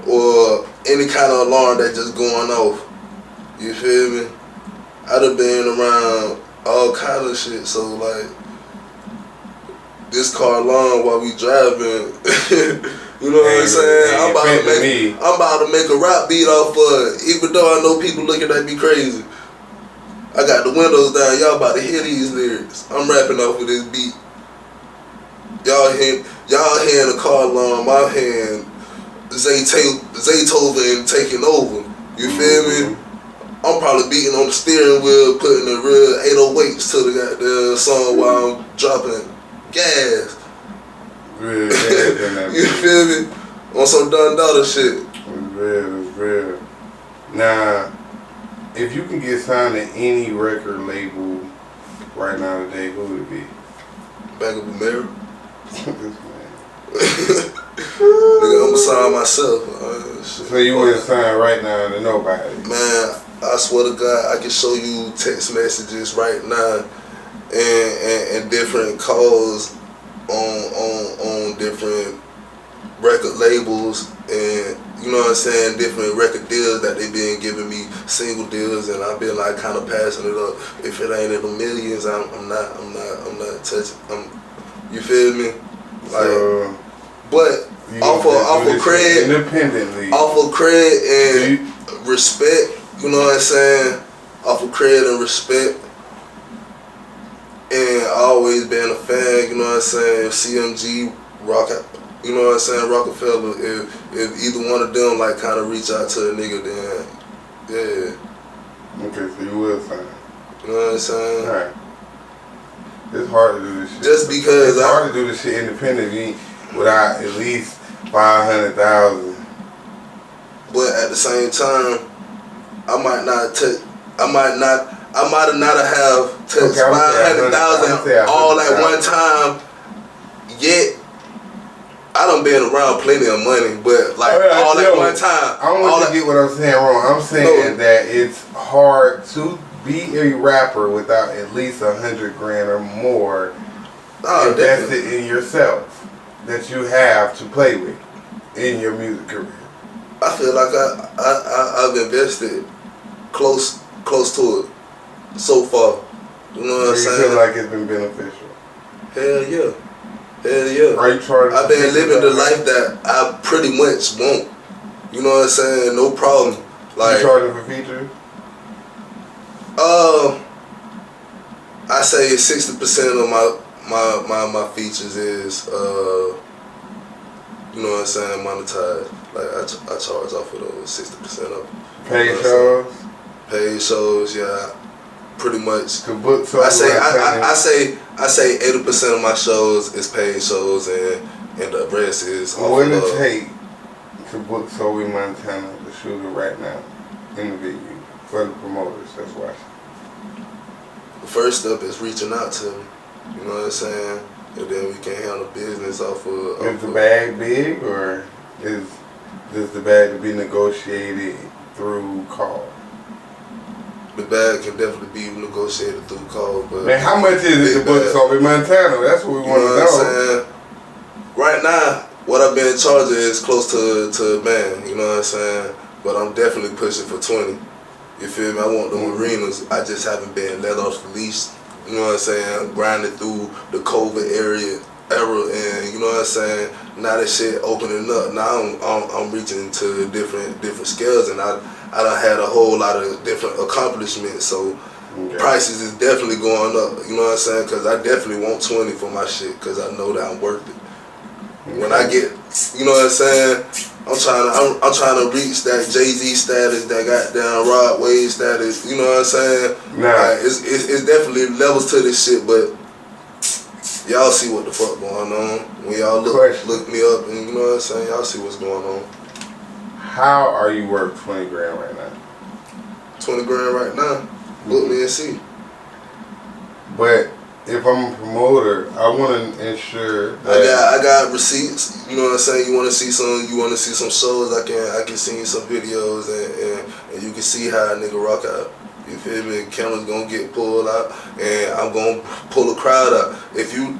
or any kind of alarm that just going off. You feel me? I done been around all kind of shit. So like, this car alarm while we driving, you know what I'm saying? I'm about to make a rap beat off of it, even though I know people looking at me crazy. I got the windows down. Y'all about to hear these lyrics. I'm rapping off of this beat. Y'all hearing the car alarm. My hand, Zaytoven taking over. You feel me? I'm probably beating on the steering wheel, putting the real 808s to the goddamn song while I'm dropping gas. Real gas. You feel me? On some Don Dada shit. It's real. Now, if you can get signed to any record label right now today, who would it be? Bank of America. This man. Nigga, I'ma sign myself. So you wouldn't sign right now to nobody? Man, I swear to God, I can show you text messages right now and different calls on different record labels, and you know what I'm saying, different record deals that they been giving me, single deals, and I've been like kind of passing it up. If it ain't in the millions, I'm not touching. You feel me? Like, so, but off of cred, independently, off of cred and respect. You know what I'm saying? Off of cred and respect, and always been a fan. You know what I'm saying? CMG, Rock. You know what I'm saying? Rockefeller, if either one of them like kind of reach out to a nigga, then yeah. Okay, so you will sign. You know what I'm saying? Alright. It's hard to do this shit. Just because it's hard to do this shit independently without at least 500,000. But at the same time, I might not have touched 500,000 all at one time. Yet I done been around plenty of money, but like all at one time. I don't want you to get what I'm saying wrong. I'm saying that it's hard to be a rapper without at least 100 grand or more invested in yourself that you have to play with in your music career. I feel like I've invested close to it so far. You know what I'm saying? You feel like it's been beneficial? Hell yeah. Hell yeah. Are you charging? I've been living the life that I pretty much want. You know what I'm saying? No problem. Like, you charging for features? I say 60% of my features is you know what I'm saying, monetized. Like I charge off of those 60% of it. Paid shows? Paid shows, yeah. Pretty much. To book I say 80% of my shows is paid shows and the rest is off what would of it take to book Sobey Montana, the shooter, right now in the venue for the promoters that's watching? The first step is reaching out to me. You know what I'm saying? And then we can handle business off of. Is the bag big, or is the bag to be negotiated through call? The bag can definitely be negotiated through call, but man, how much is it to book Sobey Montana? That's what we want to know. What I'm saying? Right now, what I've been in charge of is close to a man. You know what I'm saying? But I'm definitely pushing for 20. You feel me? I want them arenas. I just haven't been let off the leash. You know what I'm saying? Grinding through the COVID era, and you know what I'm saying. Now that shit opening up. Now I'm reaching into different scales, and I done had a whole lot of different accomplishments. So prices is definitely going up. You know what I'm saying? Because I definitely want 20 for my shit, because I know that I'm worth it. When I get, you know what I'm saying, I'm trying to reach that Jay-Z status, that goddamn Rod Wave status. You know what I'm saying? Nah. Like, it's definitely levels to this shit, but y'all see what the fuck going on. When y'all look me up, and you know what I'm saying, y'all see what's going on. How are you worth 20 grand right now? 20 grand right now. Book me and see. But if I'm a promoter, I want to ensure that I got receipts. You know what I'm saying. You want to see some shows. I can send you some videos, and you can see how a nigga rock out. You feel me? Camera's gonna get pulled out, and I'm gonna pull a crowd out. If you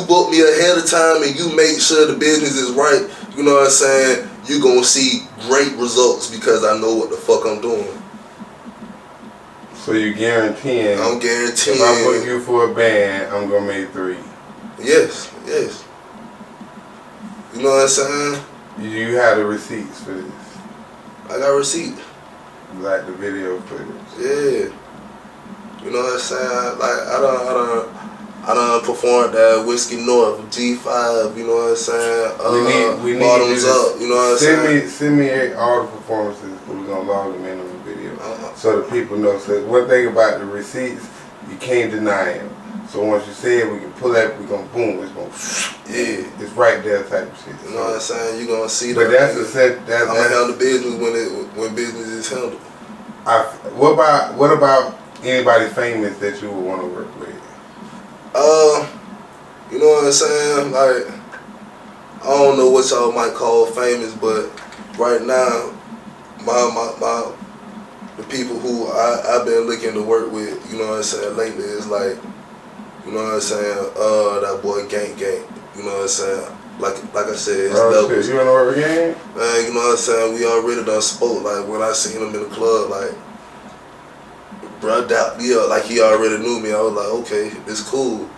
book me ahead of time and you make sure the business is right, you know what I'm saying, you gonna see great results, because I know what the fuck I'm doing. So you guaranteeing? I'm guaranteeing. If I book you for a band, I'm gonna make 3. Yes. You know what I'm saying? You have the receipts for this. I got receipt. Like the video footage. Yeah. You know what I'm saying? Like I done performed at Whiskey North, G5. You know what I'm saying? We need Bottoms Up. You know what I'm saying? Send me all the performances. We're gonna log them in on the video, so the people know. So one thing about the receipts, you can't deny them. So once you say it, we can pull that. We gonna boom. It's gonna it's right there type of shit. You know what I'm saying? You gonna see that. But that's the set. I'm gonna handle business when business is handled. What about anybody famous that you would want to work with? You know what I'm saying? Like, I don't know what y'all might call famous, but right now, the people who I've been looking to work with, you know what I'm saying, lately is like, you know what I'm saying, that boy Gang. You know what I'm saying? Like I said, it's levels. Shit. You wanna work with Gang? Man, you know what I'm saying? We already done spoke. Like, when I seen him in the club, like, bro, dapped me up like he already knew me. I was like, okay, it's cool.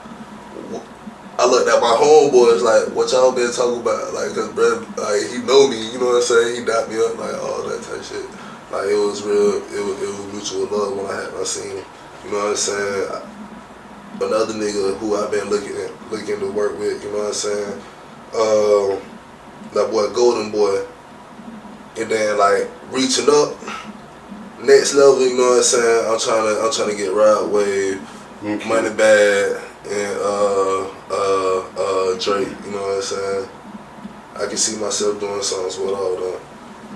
I looked at my homeboys like, what y'all been talking about? Like, cause bro, like, he know me, you know what I'm saying? He dapped me up, like, all that type of shit. Like, it was real, it was mutual love when I seen him. You know what I'm saying? Another nigga who I've been looking to work with, you know what I'm saying? That boy Golden Boy. And then like reaching up, next level, you know what I'm saying? I'm trying to get Rod Wave, Money Bag, and Drake, you know what I'm saying? I can see myself doing songs with all of them.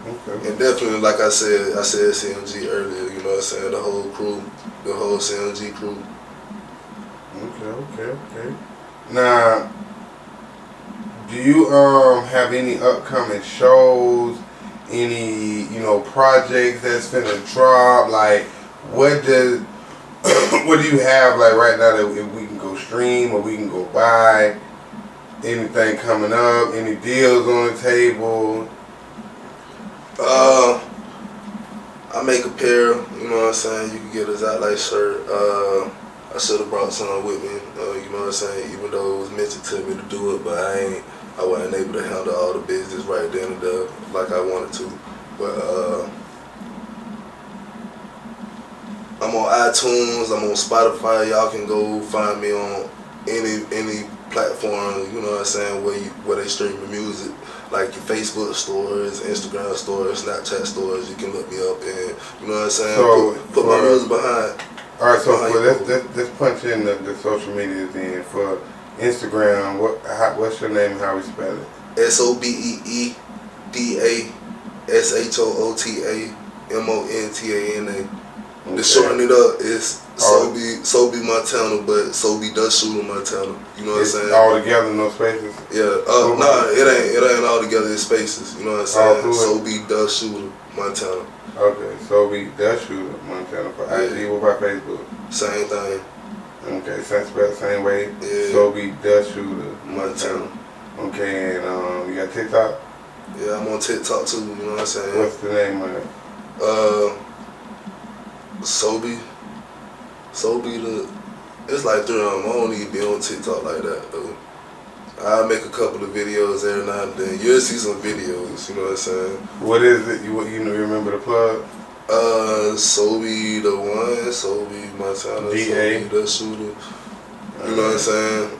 Okay. And definitely, like I said CMG earlier, you know what I'm saying? The whole crew, the whole CMG crew. Okay. Now, do you have any upcoming shows, any, you know, projects that's finna drop? Like, what do you have like right now that if we can go stream or we can go buy? Anything coming up? Any deals on the table? I make apparel, you know what I'm saying? You can get a Zotlight shirt. I should have brought some with me, you know what I'm saying? Even though it was mentioned to me to do it, but I wasn't able to handle all the business right then and there like I wanted to. But I'm on iTunes, I'm on Spotify. Y'all can go find me on any platform, you know what I'm saying, where they stream the music. like your Facebook stories, Instagram stories, Snapchat stories. You can look me up and you know what I'm saying. So put my music behind. All right, so for let's punch in the social media then. For Instagram, what's your name and how we spell it? SobeeDaShoota The shorten it up is Sobee Montana, but SobeeDaShoota Montana. You know what I'm saying? All together, no spaces. Yeah. Nah, it ain't all together. It's spaces. You know what I'm saying? SobeeDaShoota Montana. Okay, SobeeDaShoota Montana for IG. What about Facebook? Same thing. Okay, same way. Yeah. SobeeDaShoota Montana. Okay, and you got TikTok? Yeah, I'm on TikTok too. You know what I'm saying? What's the name of it? Sobee it's like 3 of them. I don't need to be on TikTok like that though. I make a couple of videos every now and then. You'll see some videos, you know what I'm saying? What is it? You remember the plug? Sobee the one, Sobee Montana, SobeeDaShoota. You know what I'm saying?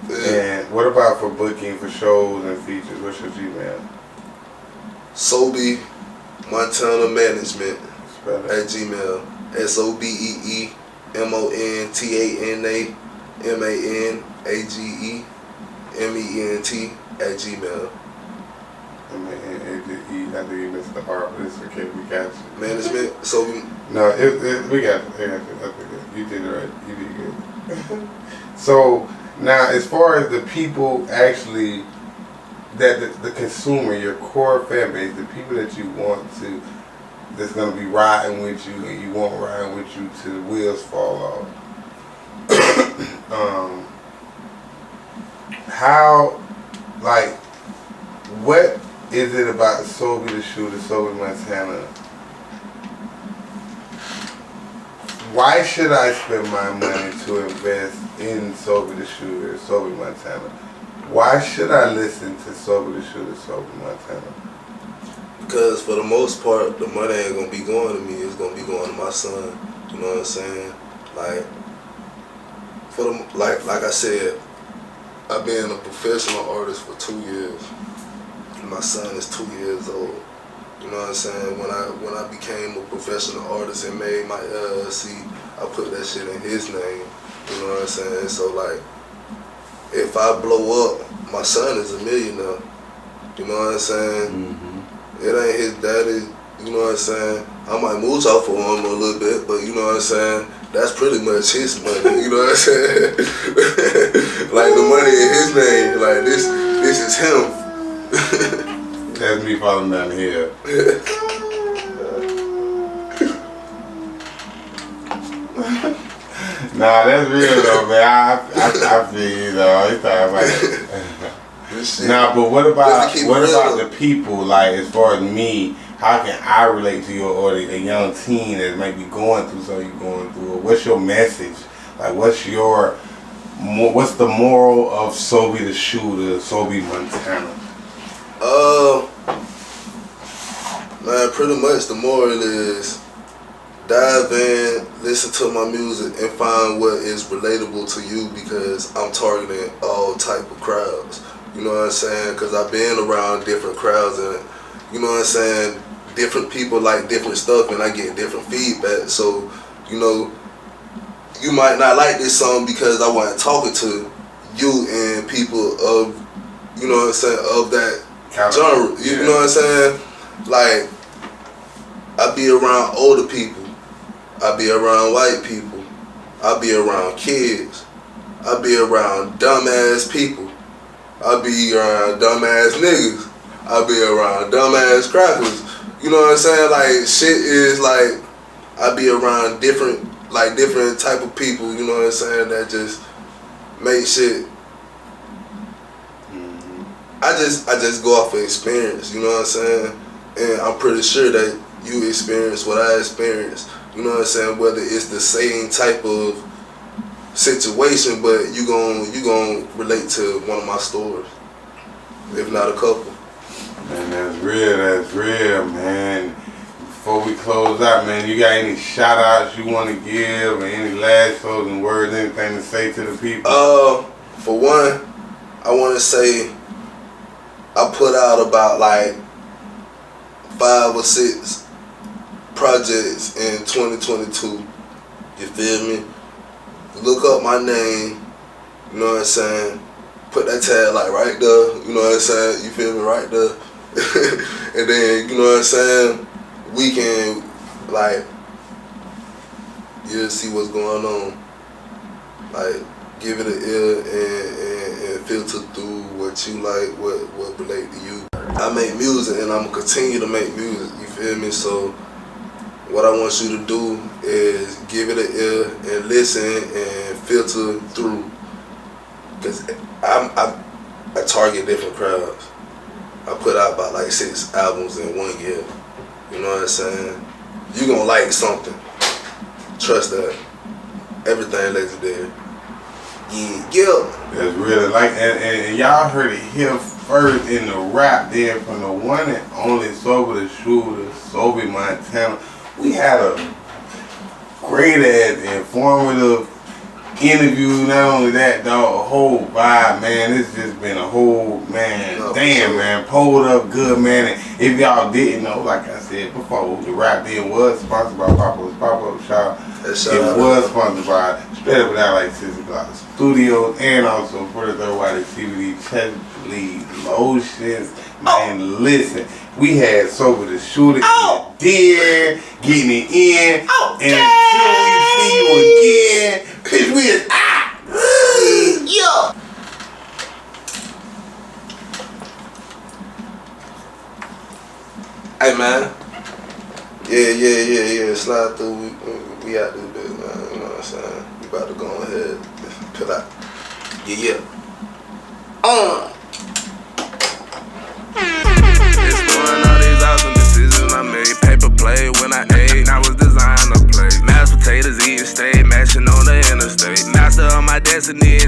Yeah. And what about for booking for shows and features? What's your Gmail? Sobee Montana Management at Gmail. SobeeMontanaManagement @gmail. I think you missed the R, but it's okay. We got you. Management. So no, we got it. You did it right. You did good. So now, as far as the people actually, that the consumer, your core fan base, the people that you want to, that's gonna be riding with you, and you want riding with you till the wheels fall off. How, like, what is it about SobeeDaShoota, Sobee Montana? Why should I spend my money to invest in SobeeDaShoota, Sobee Montana? Why should I listen to SobeeDaShoota, Sobee Montana? Because for the most part, the money ain't gonna be going to me. It's gonna be going to my son. You know what I'm saying? Like, like I said, I've been a professional artist for 2 years. My son is 2 years old. You know what I'm saying? When I became a professional artist and made my LLC, I put that shit in his name. You know what I'm saying? So like, if I blow up, my son is a millionaire. You know what I'm saying? Mm-hmm. It ain't his daddy. You know what I'm saying? I might mooch off for him a little bit, but you know what I'm saying? That's pretty much his money. You know what I'm saying? Like the money in his name. Like this is him. That's me falling down the hill. Nah, that's real though, man. I feel you though. You talking about it. Nah, but what about the people? Like, as far as me, how can I relate to you, or a young teen that might be going through something you're going through? Or what's your message? Like, what's the moral of SobeeDaShoota, Sobee Montana? Man, pretty much the moral is dive in, listen to my music, and find what is relatable to you, because I'm targeting all type of crowds. You know what I'm saying? Because I've been around different crowds, and you know what I'm saying, different people like different stuff, and I get different feedback. So, you know, you might not like this song because I wasn't talking to you and people of, you know what I'm saying, of that genre. You know what I'm saying? Like, I be around older people. I be around white people. I be around kids. I be around dumbass people. I be around dumbass niggas. I be around dumbass crackers. You know what I'm saying? Like, shit is like, I be around different type of people, you know what I'm saying, that just make shit. I just go off of experience, you know what I'm saying? And I'm pretty sure that you experience what I experienced, you know what I'm saying? Whether it's the same type of situation, but you gon' relate to one of my stories, if not a couple. Man, that's real, man. Before we close out, man, you got any shout outs you want to give, or any last closing words, anything to say to the people? For one, I want to say I put out about like 5 or 6 projects in 2022. You feel me? Look up my name, you know what I'm saying? Put that tag like right there, you know what I'm saying? You feel me? Right there. And then, you know what I'm saying? We can, like, you'll see what's going on. Like, give it an ear and filter through what you like, what relate to you. I make music and I'm gonna continue to make music, you feel me? So what I want you to do is give it an ear and listen and filter through. Cause I target different crowds. I put out about like 6 albums in 1 year. You know what I'm saying? You gonna like something. Trust that. Everything legendary. Yeah. That's really like, and y'all heard it here first in the RapDen from the one and only SobeeDaShoota, Sobey Montana. We had a great ass informative interview. Not only that, dog, a whole vibe, man. It's just been a whole, man, damn, man, pulled up good, man. And if y'all didn't know, like I said before, the RapDen was sponsored by Papo's Pop-Up Shop. It was sponsored by Straight Up Without Like 6 O'Clock Studios, and also for the third white CBD chest bleed lotions. Man, listen, we had SobeeDaShoota in there, getting it in, and until we see you again, bitch, we is yeah. Hey man, yeah. Slide through. We out this bitch, man. You know what I'm saying? We about to go ahead, put out. Yeah. Exploring all these awesome decisions I made. Paper play when I ate, I was designed to play. Mashed potatoes, eating steak, mashing on the interstate. Master of my destiny.